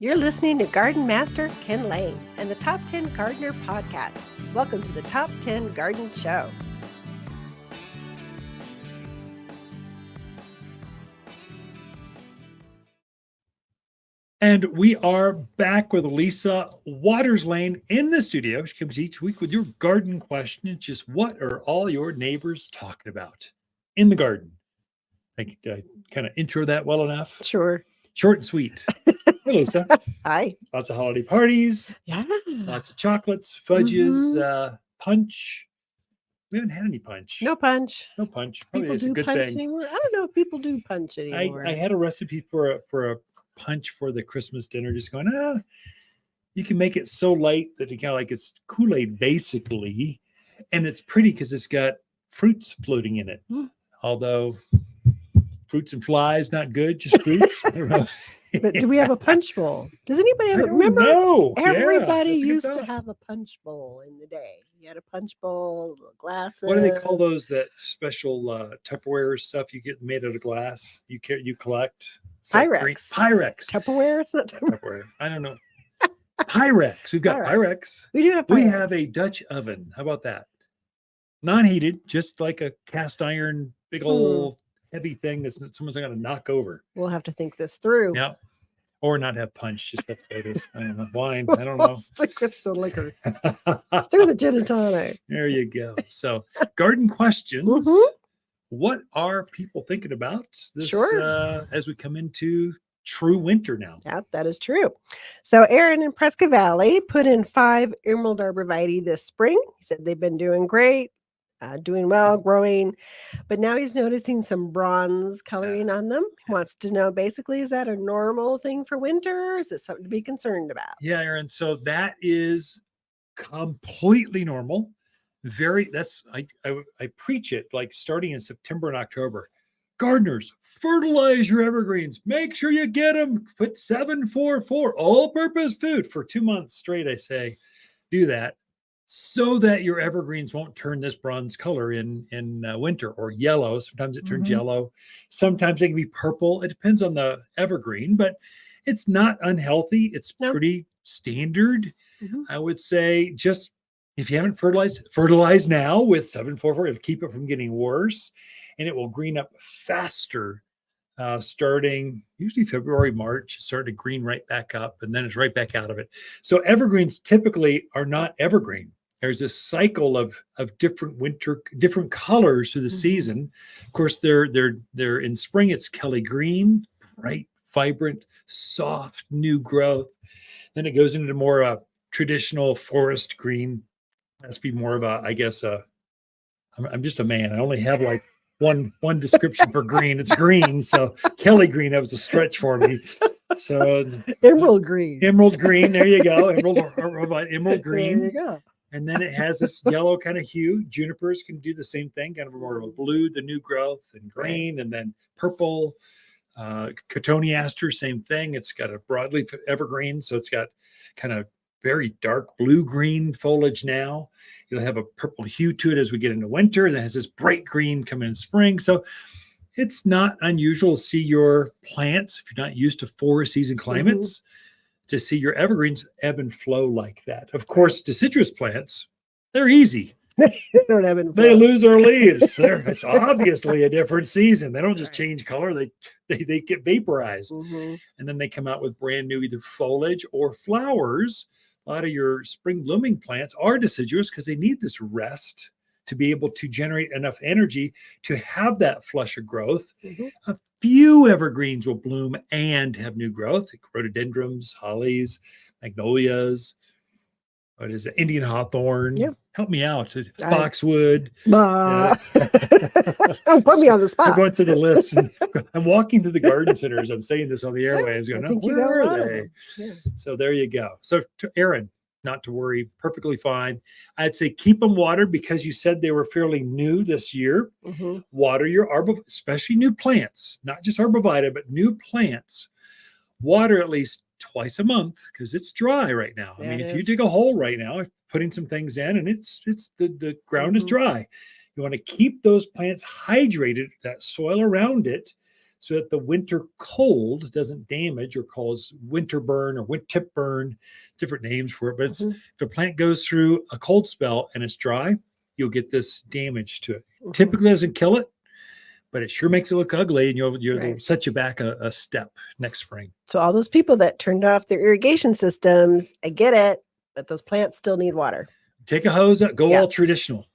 You're listening to Garden Master Ken Lain and the Top 10 Gardener Podcast. Welcome to the Top 10 Garden Show. And we are back with Lisa Waters-Lane in the studio. She comes each week with your garden question. It's just, what are all your neighbors talking about in the garden? I kind of intro that well enough. Sure. Short and sweet. Hey, Lisa. Hi. Lots of holiday parties. Yeah. Lots of chocolates, fudges, punch. We haven't had any punch. No punch. No punch. Probably People is a do good punch thing. anymore. I don't know if people do punch anymore. I had a recipe for a punch for the Christmas dinner, just going, you can make it so light that it kind of like it's Kool-Aid basically, and it's pretty because it's got fruits floating in it. Although fruits and flies not good, just fruits. I don't know. But do we have a punch bowl? Does anybody have I it? don't Remember, know. everybody Yeah, that's a good used to thought. have a punch bowl in the day. You had a punch bowl, little glasses. What do they call those? That special Tupperware stuff you get made out of glass. You collect. It's like Pyrex. Pyrex. Tupperware? It's not Tupperware. Tupperware. I don't know. Pyrex. We've got Pyrex. We do have Pyrex. We have a Dutch oven. How about that? Non-heated, just like a cast iron, big old heavy thing that someone's going to knock over. We'll have to think this through. Yeah. Or not have punch, just have potatoes. I don't know. Wine. I don't know. Stick with the liquor. Stick with the gin and tonic. There you go. So, garden questions. Mhm. What are people thinking about this Sure. as we come into true winter now? Yeah, that is true. So Aaron in Prescott Valley put in 5 emerald arborvitae this spring. He said they've been doing great, doing well, growing, but now he's noticing some bronze coloring on them. He wants to know, basically, is that a normal thing for winter? Or is it something to be concerned about? Yeah, Aaron. So that is completely normal. I preach it like starting in September and October. Gardeners, fertilize your evergreens. Make sure you get them. Put 744 all-purpose food for 2 months straight. I say, do that so that your evergreens won't turn this bronze color in winter, or yellow. Sometimes it turns yellow. Sometimes they can be purple. It depends on the evergreen, but it's not unhealthy. It's pretty standard. I would say, just if you haven't fertilize now with 744. It'll keep it from getting worse, and it will green up faster starting usually February, March. It's starting to green right back up, and then it's right back out of it. So evergreens typically are not evergreen. There's a cycle of different colors through the season. Of course, they're in spring. It's Kelly green, bright, vibrant, soft, new growth. Then it goes into more traditional forest green. That's be more of a, I guess, I'm just a man. I only have like one description for green. It's green. So Kelly green, that was a stretch for me. So Emerald green. Emerald green. There you go. Emerald green. There you go. And then it has this yellow kind of hue. Junipers can do the same thing, kind of more of a blue, the new growth, and green, and then purple. Cotoneaster, same thing. It's got a broadleaf evergreen, so it's got kind of very dark blue-green foliage now. It'll have a purple hue to it as we get into winter, and then it has this bright green coming in spring. So it's not unusual to see your plants, if you're not used to 4-season climates, to see your evergreens ebb and flow like that. Of course, deciduous plants, they're easy. They don't ebb and flow. They lose their leaves. It's obviously a different season. They don't just change color. They get vaporized. And then they come out with brand new either foliage or flowers. A lot of your spring blooming plants are deciduous because they need this rest to be able to generate enough energy to have that flush of growth. A few evergreens will bloom and have new growth, like rhododendrons, hollies, magnolias. What is it? Indian hawthorn. Yeah. Help me out. Boxwood. Don't put me on the spot. I'm going through the list. I'm walking through the garden centers. I'm saying this on the airwaves. Going, where are they? Yeah. So there you go. So to Aaron, not to worry, perfectly fine. I'd say keep them watered because you said they were fairly new this year. Water your especially new plants, not just arborvitae, but new plants. Water at least twice a month because it's dry right now. I mean, if you dig a hole right now, putting some things in, and it's the ground is dry. You want to keep those plants hydrated, that soil around it, so that the winter cold doesn't damage or cause winter burn or tip burn, different names for it. But it's, if a plant goes through a cold spell and it's dry, you'll get this damage to it. Typically doesn't kill it, but it sure makes it look ugly, and you'll set you back a step next spring. So all those people that turned off their irrigation systems, I get it, but those plants still need water. Take a hose up, go all traditional,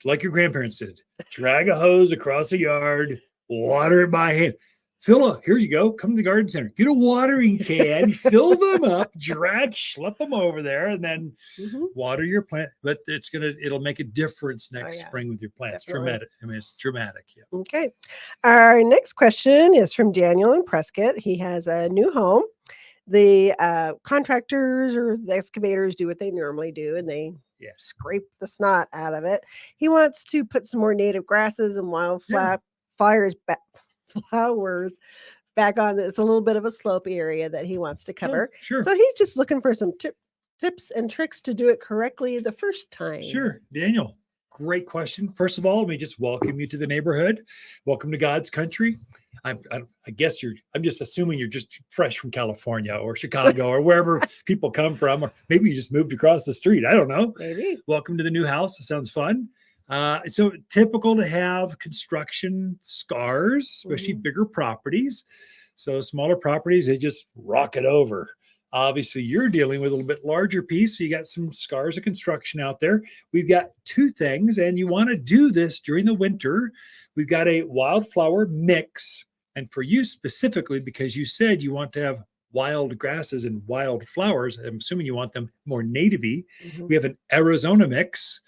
like your grandparents did. Drag a hose across the yard, water it by hand. Here you go. Come to the garden center. Get a watering can, fill them up, schlep them over there, and then water your plant. But it'll make a difference next spring with your plants. Definitely. Dramatic. I mean, it's dramatic. Yeah. Okay. Our next question is from Daniel in Prescott. He has a new home. The contractors or the excavators do what they normally do, and they scrape the snot out of it. He wants to put some more native grasses and flowers back on. It's a little bit of a slopey area that he wants to cover. Sure. So he's just looking for some tips and tricks to do it correctly the first time. Sure. Daniel, great question. First of all, let me just welcome you to the neighborhood. Welcome to God's country. I guess I'm just assuming you're just fresh from California or Chicago or wherever people come from, or maybe you just moved across the street. I don't know. Maybe. Welcome to the new house. It sounds fun. So typical to have construction scars, especially bigger properties. So smaller properties, they just rock it over. Obviously, you're dealing with a little bit larger piece. So you got some scars of construction out there. We've got two things, and you want to do this during the winter. We've got a wildflower mix. And for you specifically, because you said you want to have wild grasses and wild flowers, I'm assuming you want them more native-y. We have an Arizona mix.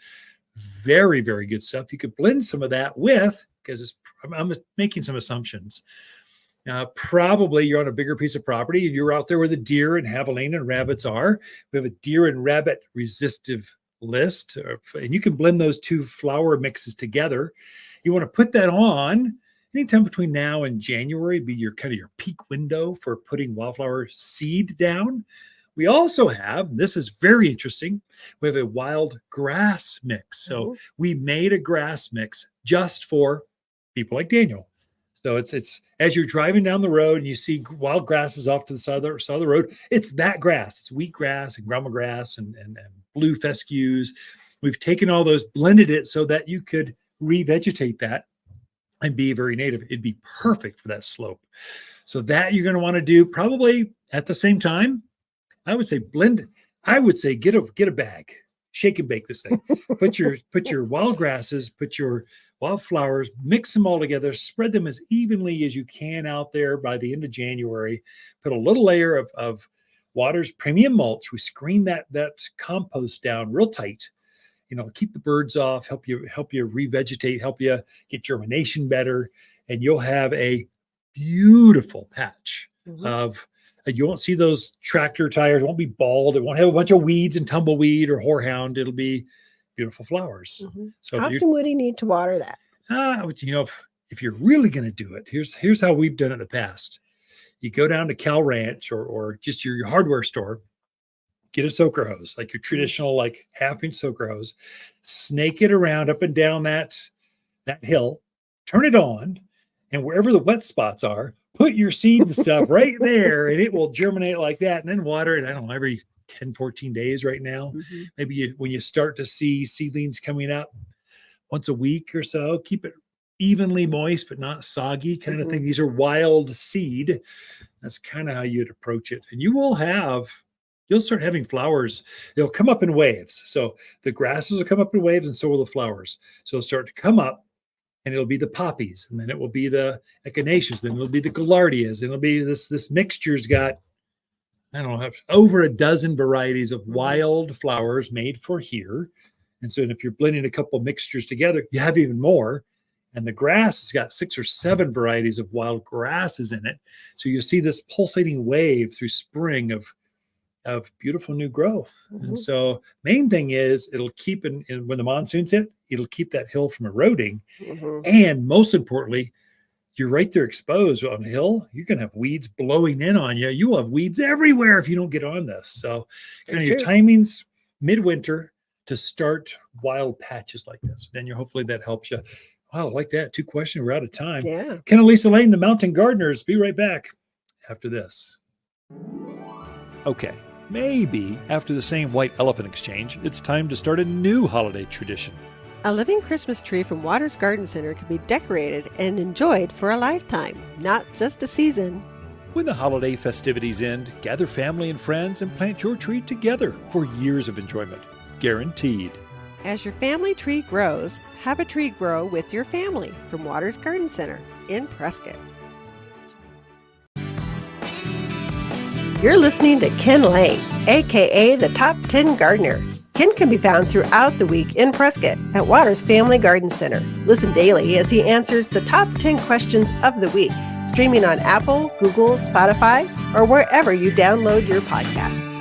Very, very good stuff. You could blend some of that with, because I'm making some assumptions. Probably you're on a bigger piece of property. You're out there where the deer and javelina and rabbits are. We have a deer and rabbit resistive list, and you can blend those two flower mixes together. You want to put that on anytime between now and January, be your peak window for putting wildflower seed down. We also have, this is very interesting, we have a wild grass mix. So we made a grass mix just for people like Daniel. So it's as you're driving down the road and you see wild grasses off to the side of the road, it's that grass. It's wheatgrass and grama grass and blue fescues. We've taken all those, blended it so that you could revegetate that and be very native. It'd be perfect for that slope. So that you're going to want to do probably at the same time. I would say blend. I would say get a bag, shake and bake this thing. Put your wild grasses, put your wildflowers, mix them all together, spread them as evenly as you can out there by the end of January. Put a little layer of Water's premium mulch. We screen that compost down real tight. Keep the birds off, help you revegetate, help you get germination better, and you'll have a beautiful patch of. You won't see those tractor tires. It won't be bald. It won't have a bunch of weeds and tumbleweed or horehound. It'll be beautiful flowers. So how often would he need to water that? If you're really going to do it, here's how we've done it in the past. You go down to Cal Ranch or just your hardware store, get a soaker hose, like your traditional, like half-inch soaker hose, snake it around up and down that hill, turn it on, and wherever the wet spots are, put your seed and stuff right there, and it will germinate like that, and then water it, I don't know, every 10, 14 days right now. Maybe when you start to see seedlings coming up once a week or so, keep it evenly moist but not soggy kind of thing. These are wild seed. That's kind of how you'd approach it. And you'll start having flowers. They'll come up in waves. So the grasses will come up in waves, and so will the flowers. So it'll start to come up, and it'll be the poppies, and then it will be the echinaceas, then it'll be the gaillardias, and it'll be this mixture's got, I don't know, over a dozen varieties of wild flowers made for here. And so if you're blending a couple of mixtures together, you have even more. And the grass has got 6 or 7 varieties of wild grasses in it. So you'll see this pulsating wave through spring of beautiful new growth. And so main thing is it'll keep when the monsoons hit, it'll keep that hill from eroding. And most importantly, you're right there exposed on a hill. You're going to have weeds blowing in on you. You will have weeds everywhere if you don't get on this. So your timing's midwinter to start wild patches like this. Then hopefully that helps you Wow, like that. 2 questions. We're out of time. Yeah. Ken and Lisa Lain, the Mountain Gardeners. Be right back after this. Okay, maybe after the same white elephant exchange, it's time to start a new holiday tradition. A living Christmas tree from Waters Garden Center can be decorated and enjoyed for a lifetime, not just a season. When the holiday festivities end, gather family and friends and plant your tree together for years of enjoyment. Guaranteed. As your family tree grows, have a tree grow with your family from Waters Garden Center in Prescott. You're listening to Ken Lain, aka the Top 10 Gardener. Ken can be found throughout the week in Prescott at Waters Family Garden Center. Listen daily as he answers the top 10 questions of the week, streaming on Apple, Google, Spotify, or wherever you download your podcasts.